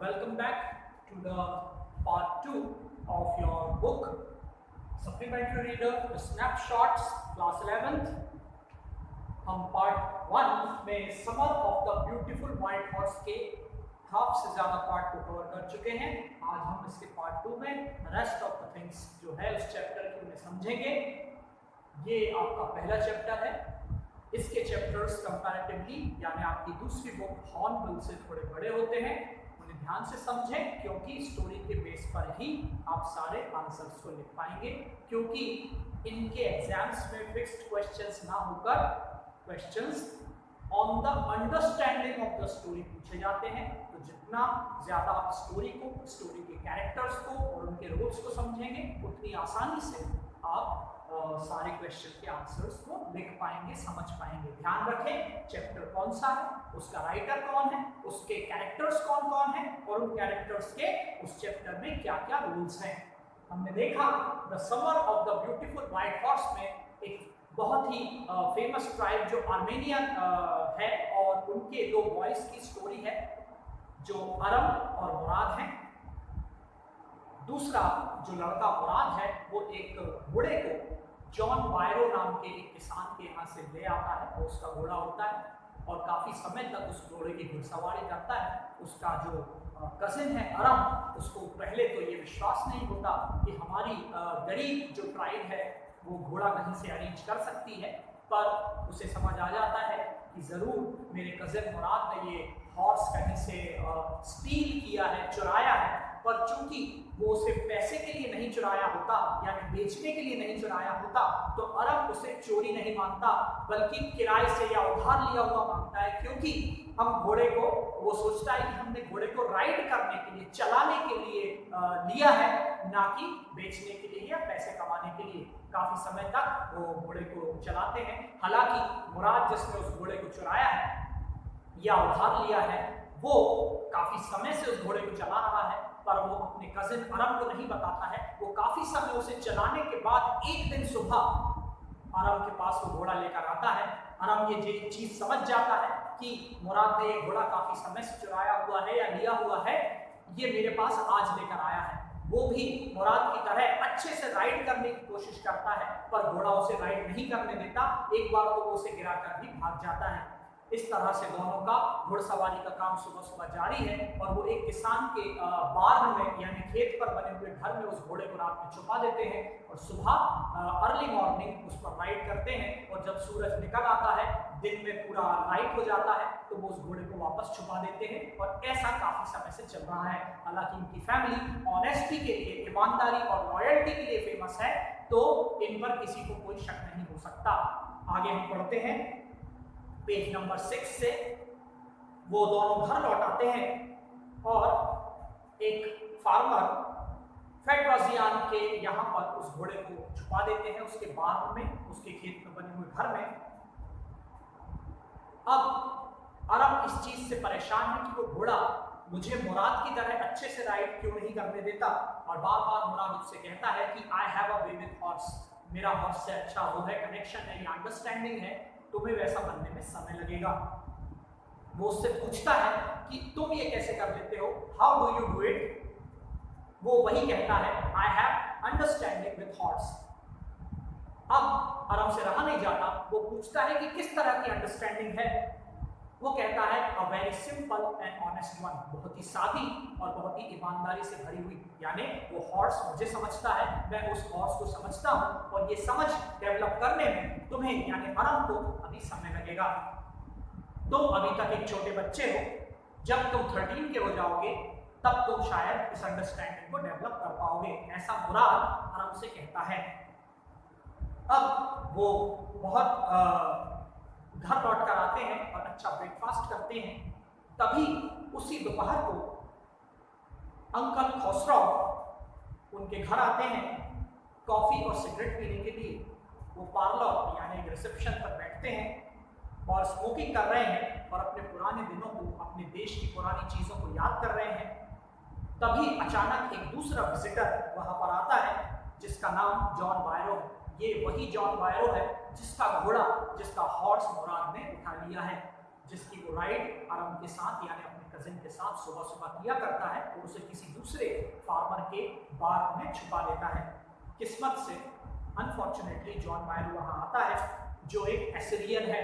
welcome back to the part 2 of your book Supplementary Reader The Snapshots Class 11th. हम part 1 में summer of the beautiful white horse के half से ज़्यादा part को cover कर चुके हैं। आज हम इसके पार्ट 2 में रेस्ट ऑफ द थिंग्स जो है उस चैप्टर के में समझेंगे। ये आपका पहला चैप्टर है। इसके चैप्टर्स कंपैरेटिवली यानी आपकी दूसरी बुक हॉर्नबिल से थोड़े बड़े होते हैं। उन्हें ध्यान से समझें क्योंकि स्टोरी के बेस पर ही आप सारे आंसर्स को लिख पाएंगे, क्योंकि इनके एग्जाम्स में फिक्स्ड क्वेश्चंस ना होकर questions on the understanding of the story पूछे जाते हैं। तो जितना ज़्यादा आप स्टोरी के कैरेक्टर्स को और उनके रोल्स को समझेंगे उतनी आसानी से आप सारे क्वेश्चन के आंसर्स को लिख पाएंगे, समझ पाएंगे। ध्यान रखें चैप्टर कौन सा है, उसका राइटर कौन है, उसके कैरेक्टर्स कौन कौन है और उन कैरेक्टर्स के उस चैप्टर में क्या क्या रूल्स हैं। हमने देखा the summer of the beautiful white horse में एक बहुत ही फेमस ट्राइब जो आर्मेनियन है और उनके दो बॉयज की स्टोरी है जो अरम और मुराद हैं। दूसरा जो लड़का मुराद है वो एक घोड़े को जॉन बायरो नाम के एक किसान के यहाँ से ले आता है और उसका घोड़ा होता है और काफ़ी समय तक उस घोड़े की घुड़सवारी करता है। उसका जो कजिन है अरम, उसको पहले तो ये विश्वास नहीं होता कि हमारी गरीब जो ट्राइब है वो घोड़ा कहीं से अरेंज कर सकती है, पर उसे समझ आ जाता है कि ज़रूर मेरे कजिन मुराद ने ये हॉर्स कहीं से स्टील किया है, चुराया है। पर चूंकि वो उसे पैसे के लिए नहीं चुराया होता यानी बेचने के लिए नहीं चुराया होता तो अरब उसे चोरी नहीं मानता बल्कि किराए से या उधार लिया हुआ मानता है, क्योंकि हम घोड़े को वो सोचता है कि हमने घोड़े को राइड करने के लिए, चलाने के लिए लिया है, ना कि बेचने के लिए या पैसे कमाने के लिए। काफी समय तक वो घोड़े को चलाते हैं। हालांकि मुराद जिसने उस घोड़े को चुराया है या उधार लिया है वो काफी समय से उस घोड़े को चला रहा है, पर वो अपने कजिन अरब को नहीं बताता है। वो काफी समय उसे चलाने के बाद एक दिन सुबह अरब के पास वो घोड़ा लेकर आता है। अरब ये चीज समझ जाता है कि मुराद ने ये घोड़ा काफी समय से चुराया हुआ है या लिया हुआ है, ये मेरे पास आज लेकर आया है। वो भी मुराद की तरह अच्छे से राइड करने की कोशिश करता है, पर घोड़ा उसे राइड नहीं करने देता। एक बार तो वो उसे गिराकर भी भाग जाता है। इस तरह से दोनों का घुड़सवारी का काम सुबह सुबह जारी है और वो एक किसान के बार्न में यानी खेत पर बने हुए घर में उस घोड़े को रात में छुपा देते हैं और सुबह अर्ली मॉर्निंग उस पर राइड करते हैं। और जब सूरज निकल आता है, दिन में पूरा लाइट हो जाता है, तो वो उस घोड़े को वापस छुपा देते हैं। और ऐसा काफी समय से चल रहा है। हालांकि इनकी फैमिली ऑनेस्टी के लिए, ईमानदारी और लॉयल्टी के लिए फेमस है, तो इन पर किसी को कोई शक नहीं हो सकता। आगे हम पढ़ते हैं पेज नंबर 6 से। वो दोनों घर लौट आते हैं और एक फार्मर फेडवाजियान के यहाँ पर उस घोड़े को छुपा देते हैं उसके बाग में, उसके खेत में बने हुए घर में। अब अरब इस चीज से परेशान है कि वो घोड़ा मुझे मुराद की तरह अच्छे से राइड क्यों नहीं करने देता, और बार बार मुराद उससे कहता है कि I have a way with horse, मेरा हॉर्स से अच्छा वो है, कनेक्शन है या अंडरस्टैंडिंग है, तुम्हें वैसा बनने में समय लगेगा। वो उससे पूछता है कि तुम ये कैसे कर लेते हो, how do you do it. वो वही कहता है I have understanding with horse. अब आराम से रहा नहीं जाता, वो पूछता है कि किस तरह की अंडरस्टैंडिंग है। वो कहता है a very simple and honest one, बहुत ही सादी और बहुत ही ईमानदारी से भरी हुई। यानी वो हॉर्स मुझे समझता है, मैं उस हॉर्स को समझता हूँ, और ये समझ डेवलप करने में तुम्हें यानी अरब को अभी समय लगेगा। तुम अभी तक एक छोटे बच्चे हो, जब तुम 13 के हो जाओगे तब तुम शायद इस अंडरस्टैंडिंग को डेवलप कर पाओगे, ऐसा मुराद अरब से कहता है। अब वो बहुत घर लौट कर आते हैं और अच्छा ब्रेकफास्ट करते हैं। तभी उसी दोपहर को अंकल खोसरो उनके घर आते हैं कॉफी और सिगरेट पीने के लिए। वो पार्लर यानी रिसेप्शन पर बैठते हैं और स्मोकिंग कर रहे हैं और अपने पुराने दिनों को, अपने देश की पुरानी चीज़ों को याद कर रहे हैं। तभी अचानक एक दूसरा विजिटर वहाँ पर आता है जिसका नाम जॉन बायरो है। ये वही जॉन बायरो है जिसका घोड़ा, जिसका हॉर्स मुराद ने उठा लिया है। जिसकी वो राइड अरम के साथ यानी अपने कजिन के साथ सुबह सुबह किया करता है और उसे किसी दूसरे फार्मर के बाग में छुपा देता है। किस्मत से अनफॉर्चुनेटली जॉन बायरो वहां आता है, जो एक एसिरियन है।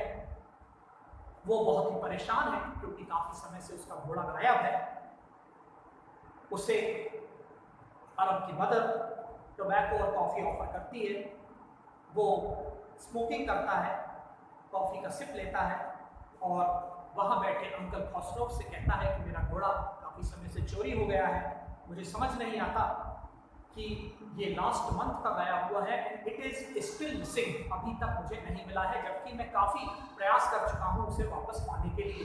वो बहुत ही परेशान है क्योंकि काफी समय से उसका घोड़ा गायब है। उसे अरब की मदर टोबैको और कॉफी ऑफर करती है। वो स्मोकिंग करता है, कॉफी का सिप लेता है और वहां बैठे अंकल खसरोव से कहता है कि मेरा घोड़ा काफी समय से चोरी हो गया है, मुझे समझ नहीं आता कि ये लास्ट मंथ का गया हुआ है, इट इज स्टिल मिसिंग, अभी तक मुझे नहीं मिला है, जबकि मैं काफी प्रयास कर चुका हूं उसे वापस पाने के लिए।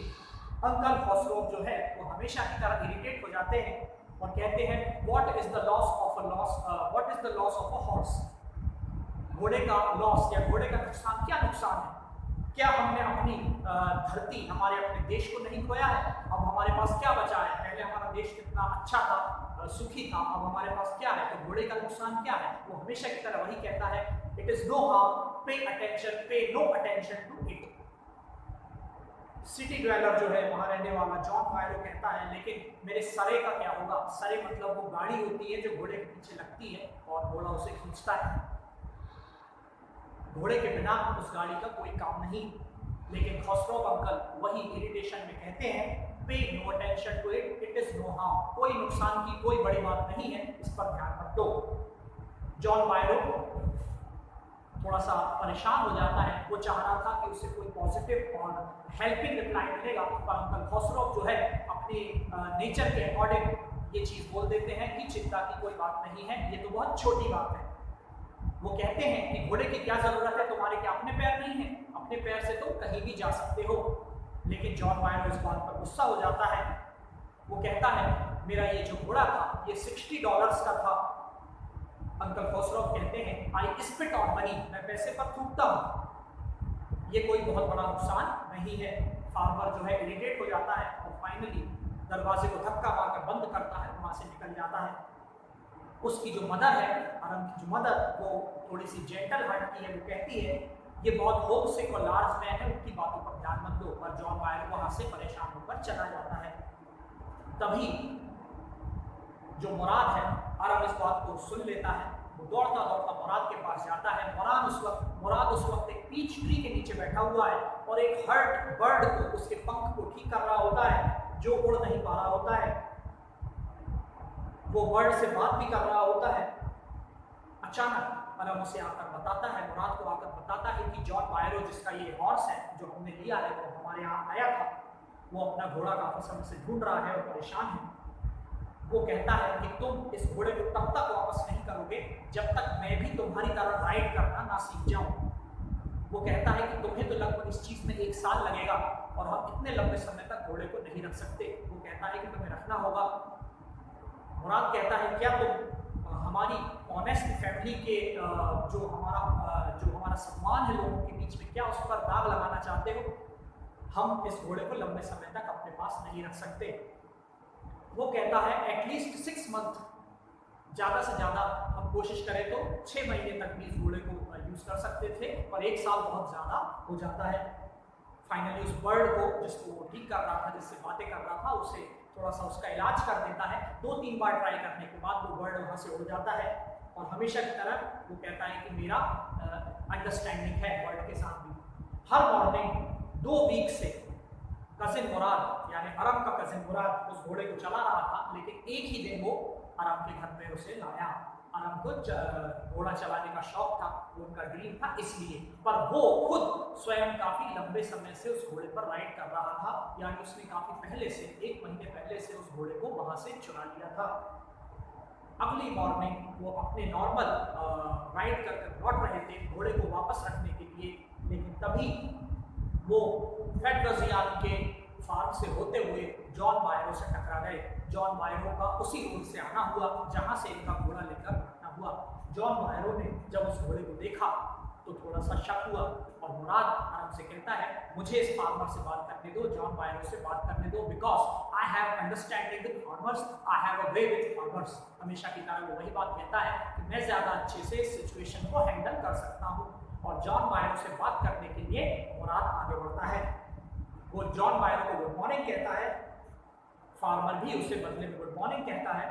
अंकल खसरोव जो है वो हमेशा की तरह इरिटेट हो जाते हैं और कहते हैं what is the loss of a horse, घोड़े का लॉस या घोड़े का नुकसान क्या नुकसान है? क्या हमने अपनी धरती, हमारे अपने देश को नहीं खोया है? अब हमारे पास क्या बचा है? पहले हमारा देश कितना अच्छा था, सुखी था, अब हमारे पास क्या है? तो घोड़े का नुकसान क्या है? वो हमेशा की तरह वही कहता है, it is no harm, pay no attention to it. City dweller जो है, वहां रहने वाला जॉन बायरो कहता है, लेकिन मेरे सरे का क्या होगा? सरे मतलब वो गाड़ी होती है जो घोड़े के पीछे लगती है और घोड़ा उसे खींचता है। घोड़े के बिना उस गाड़ी का कोई काम नहीं। लेकिन खसरोव अंकल वही इरिटेशन में कहते हैं, pay no attention to it, it is no harm, कोई नुकसान की कोई बड़ी बात नहीं है, इस पर ध्यान मत दो। जॉन बायरो थोड़ा सा परेशान हो जाता है। वो चाह रहा था कि उसे कोई पॉजिटिव और हेल्पिंग रिप्लाई मिलेगा, पर अंकल खसरोव जो है अपनी नेचर के अकॉर्डिंग ये चीज बोल देते हैं कि चिंता की कोई बात नहीं है, ये तो बहुत छोटी बात है। वो कहते हैं कि घोड़े की क्या जरूरत है, तुम्हारे क्या अपने पैर नहीं है? अपने पैर से तुम कहीं भी जा सकते हो। लेकिन जॉन बायरो इस बात पर गुस्सा हो जाता है। वो कहता है, मेरा ये जो घोड़ा था ये $60 का था। अंकल खसरोव कहते हैं, आई स्पिट ऑन मनी, मैं पैसे पर थूकता हूँ, ये कोई बहुत बड़ा नुकसान नहीं है। फार्मर जो है इरिटेट हो जाता है और फाइनली दरवाजे को धक्का मारकर बंद करता है, वहां से निकल जाता है। उसकी जो मदर है, अरम की जो मदर, वो थोड़ी सी जेंटल हार्ट की है। वो कहती है, ये बहुत होप सिक और लार्ज मैन है, उनकी बातों पर ध्यान मत दो। पर जॉन बायरो वहां से परेशान होकर चला जाता है। तभी जो मुराद है, अरम इस बात को सुन लेता है। वो दौड़ता दौड़ता मुराद के पास जाता है। मुराद उस वक्त एक पीच ट्री के नीचे बैठा हुआ है और एक हर्ट बर्ड को, उसके पंख को ठीक कर रहा होता है, जो उड़ नहीं पा रहा होता है। वो बर्ड से बात भी कर रहा होता है। अचानक अरम उसे आकर बताता है, मुराद को आकर बताता है कि जॉन बायरो, जिसका ये हॉर्स है जो हमने लिया है, वो हमारे यहाँ आया था, वो अपना घोड़ा काफी समय से ढूंढ रहा है और परेशान है। वो कहता है कि तुम इस घोड़े को तब तक वापस नहीं करोगे जब तक मैं भी तुम्हारी तरह राइड करना ना सीख जाऊं। वो कहता है कि तुम्हें तो लगभग इस चीज में 1 साल लगेगा और हम इतने लंबे समय तक घोड़े को नहीं रख सकते। वो कहता है कि तुम्हें रखना होगा। मुराद कहता है, क्या तुम हमारी ऑनेस्ट फैमिली के जो हमारा सम्मान है लोगों के बीच में, क्या उस पर दाग लगाना चाहते हो? हम इस घोड़े को लंबे समय तक अपने पास नहीं रख सकते। वो कहता है, एटलीस्ट 6 मंथ, ज़्यादा से ज़्यादा हम कोशिश करें तो 6 महीने तक भी इस घोड़े को यूज़ कर सकते थे, पर 1 साल बहुत ज़्यादा हो जाता है। फाइनली उस बर्ड को, जिसको वो ठीक कर रहा था, जिससे बातें कर रहा था, उसे थोड़ा सा उसका इलाज कर देता है। 2-3 बार ट्राई करने के बाद वो बर्ड वहाँ से उड़ जाता है और हमेशा की तरह वो कहता है कि मेरा अंडरस्टैंडिंग है बर्ड के साथ भी। हर मॉर्निंग 2 वीक से कजिन मुराद यानी अरम का कजिन मुराद उस घोड़े को चला रहा था, लेकिन एक ही दिन वो अरम के घर पे उसे लाया। अरम को घोड़ा चलाने का शौक था, वो उनका ड्रीम था, इसलिए। पर वो खुद स्वयं काफी लंबे समय से उस घोड़े पर राइड कर रहा था, यानी उसने काफी पहले से, 1 महीने पहले से उस घोड़े को वहां से चुरा लिया था। अगली मॉर्निंग वो अपने नॉर्मल राइड कर लौट रहे थे घोड़े को वापस रखने के लिए, लेकिन तभी वो फेडरजियान के फार्म से होते हुए जॉन बायरो से टकरा गए। जॉन बायरो का उसी रूट से आना हुआ जहां से इनका घोड़ा लेकर रखना हुआ। जॉन बायरो ने जब उस घोड़े को देखा तो थोड़ा सा शक हुआ और मुराद अरम से कहता है, मुझे इस फार्मर से बात करने दो, जॉन बायरो से बात करने दो, because I have understanding with farmers, I have a way with farmers. हमेशा की तरह वो वही बात कहता है कि मैं ज्यादा अच्छे से इस सिचुएशन को हैंडल कर सकता हूँ। और जॉन बायरो से बात करने के लिए मुराद आगे बढ़ता है। वो जॉन बायरो को गुड मॉर्निंग कहता है, फार्मर भी उसे बदले में गुड मॉर्निंग कहता है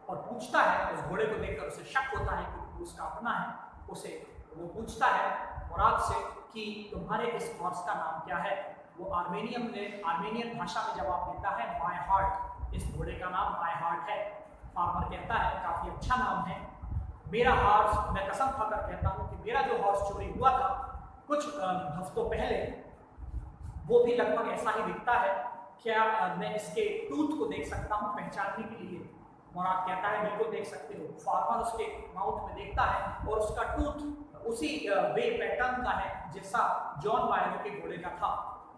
और पूछता है, उस घोड़े को देखकर उसे शक होता है कि उसका अपना है, उसे वो पूछता है मुराद से कि तुम्हारे इस हॉर्स का नाम क्या है। वो आर्मेनियन भाषा में जवाब देता है माय हार्ट, इस घोड़े का नाम माय हार्ट है। फार्मर कहता है काफी अच्छा नाम है, मेरा हॉर्स, मैं कसम खाकर कहता हूँ कि मेरा जो हॉर्स चोरी हुआ था कुछ हफ्तों पहले, वो भी लगभग ऐसा ही दिखता है, क्या मैं इसके टूथ को देख सकता हूँ पहचानने के लिए। मुराद कहता है बिल्कुल देख सकते हो। फार्मर उसके माउथ में देखता है और उसका टूथ उसी वे पैटर्न का है जैसा जॉन बायरो के घोड़े का था।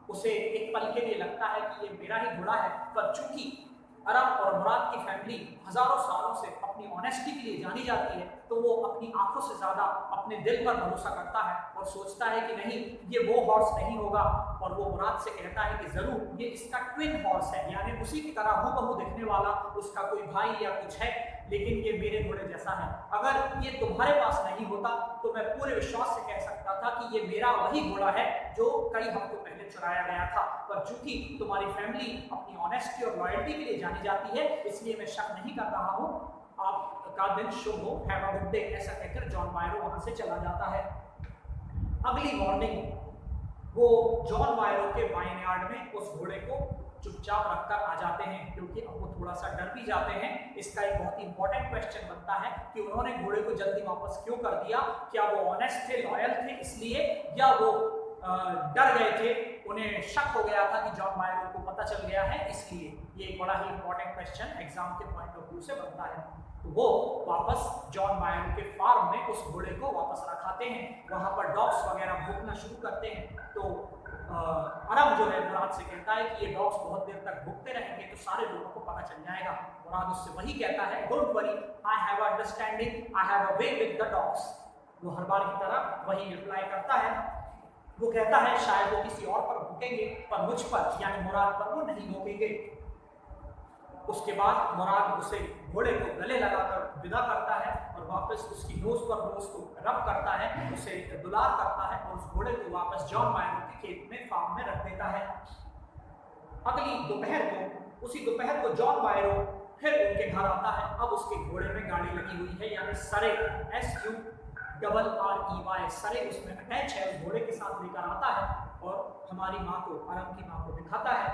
उसे एक पल के लिए लगता है कि ये मेरा ही घोड़ा है, पर चूंकि अरब और मुराद की फैमिली हजारों सालों से अपनी ऑनेस्टी के लिए जानी जाती है, तो वो अपनी आंखों से ज्यादा अपने दिल पर भरोसा करता है और सोचता है कि नहीं, ये वो हॉर्स नहीं होगा। और वो मुराद से कहता है कि जरूर ये इसका ट्विन हॉर्स है, यानी उसी की तरह हूबहू दिखने वाला उसका कोई भाई या कुछ है, लेकिन ये मेरे घोड़े जैसा है। अगर ये तुम्हारे पास नहीं होता तो मैं पूरे विश्वास से कह सकता था कि ये मेरा वही घोड़ा है जो कई हफ्तों पहले चुराया गया था, पर चूंकि तुम्हारी फैमिली अपनी ऑनेस्टी और लॉयल्टी के लिए जानी जाती है, इसलिए मैं शक नहीं कर रहा हूँ। आपका दिन शुभ हो, हैव अ गुड डे, ऐसा कहकर जॉन बायरो वहां से चला जाता है। अगली मॉर्निंग वो जॉन बायरो के वाइन यार्ड में उस घोड़े को चुपचाप रखकर आ जाते हैं, क्योंकि अब वो थोड़ा सा डर भी जाते हैं। इसका एक बहुत ही इंपॉर्टेंट क्वेश्चन बनता है कि उन्होंने घोड़े को जल्दी वापस क्यों कर दिया। क्या वो ऑनेस्ट थे, लॉयल थे इसलिए, या वो डर गए थे, उन्हें शक हो गया था कि जॉन बायरो को पता चल गया है इसलिए। ये एक बड़ा ही इंपॉर्टेंट क्वेश्चन एग्जाम के पॉइंट ऑफ व्यू से बनता है। तो वो वापस जॉन बायरो के फार्म में उस घोड़े को वापस रखाते हैं, वहां पर डॉग्स वगैरह भूखना शुरू करते हैं। तो अरब जो है मुराद से कहता है कि ये डॉग्स बहुत देर तक भूखते रहेंगे तो सारे लोगों को पता चल जाएगा। मुराद उससे वही कहता है, don't worry, I have understanding, I have a way with the dogs. वो हर बार की तरह वही रिप्लाई करता है। वो कहता है शायद वो किसी और पर भूकेंगे, पर मुझ पर यानी मुराद पर वो नहीं भूकेंगे। उसके बाद मुराद उसे घोड़े को गले लगाकर विदा करता है और वापस उसकी नोज पर नोज को रब करता है, उसे दुलार करता है और उस घोड़े को वापस जॉन बायरो के खेत में फार्म में रख देता है। अगली दोपहर को, उसी दोपहर को जॉन बायरो फिर उनके घर आता है। अब उसके घोड़े में गाड़ी लगी हुई है, यानी सरे, SURREY, सरे उसमें अटैच है, उस घोड़े के साथ लेकर आता है और हमारी माँ को, अरब की माँ को दिखाता है।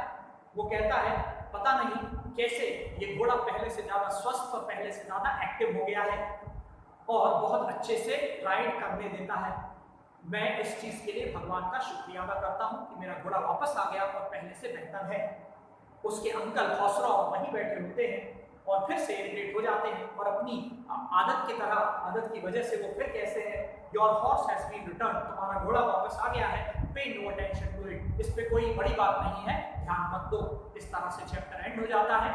वो कहता है पता नहीं कैसे ये घोड़ा पहले से ज्यादा स्वस्थ और पहले से ज्यादा एक्टिव हो गया है और बहुत अच्छे से राइड करने देता है। मैं इस चीज के लिए भगवान का शुक्रिया अदा करता हूँ कि मेरा घोड़ा वापस आ गया और पहले से बेहतर है। उसके अंकल खौसरा वहीं बैठे होते हैं और फिर से इरिटेट हो जाते हैं और अपनी आदत की तरह, आदत की वजह से वो फिर कहते हैं your horse has been return, तुम्हारा घोड़ा वापस आ गया है, पे नो अटेंशन टू इट, इस पे कोई बड़ी बात नहीं है, ध्यान मत दो। इस तरह से चैप्टर एंड हो जाता है।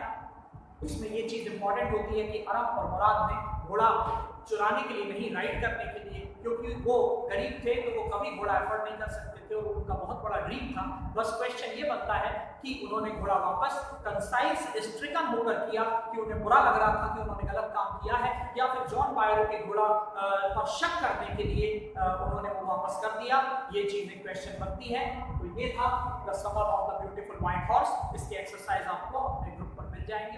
इसमें ये चीज इंपॉर्टेंट होती है कि अरब और मुराद ने घोड़ा चुराने के लिए नहीं, राइड करने के लिए, क्योंकि वो गरीब थे तो वो कभी घोड़ा अफोर्ड नहीं कर सकते थे और उनका बहुत बड़ा ड्रीम था। बस क्वेश्चन ये बनता है कि उन्होंने घोड़ा वापस कंसाइज स्ट्रिकन होकर किया कि उन्हें बुरा लग रहा था कि उन्होंने गलत काम किया है, या फिर जॉन बायरो के घोड़ा पर शक करने के लिए उन्होंने वो वापस कर दिया। ये चीज एक क्वेश्चन बनती है। तो ये था the summer of the beautiful white horse. इसके एक्सरसाइज आपको अपने ग्रुप पर मिल जाएंगे।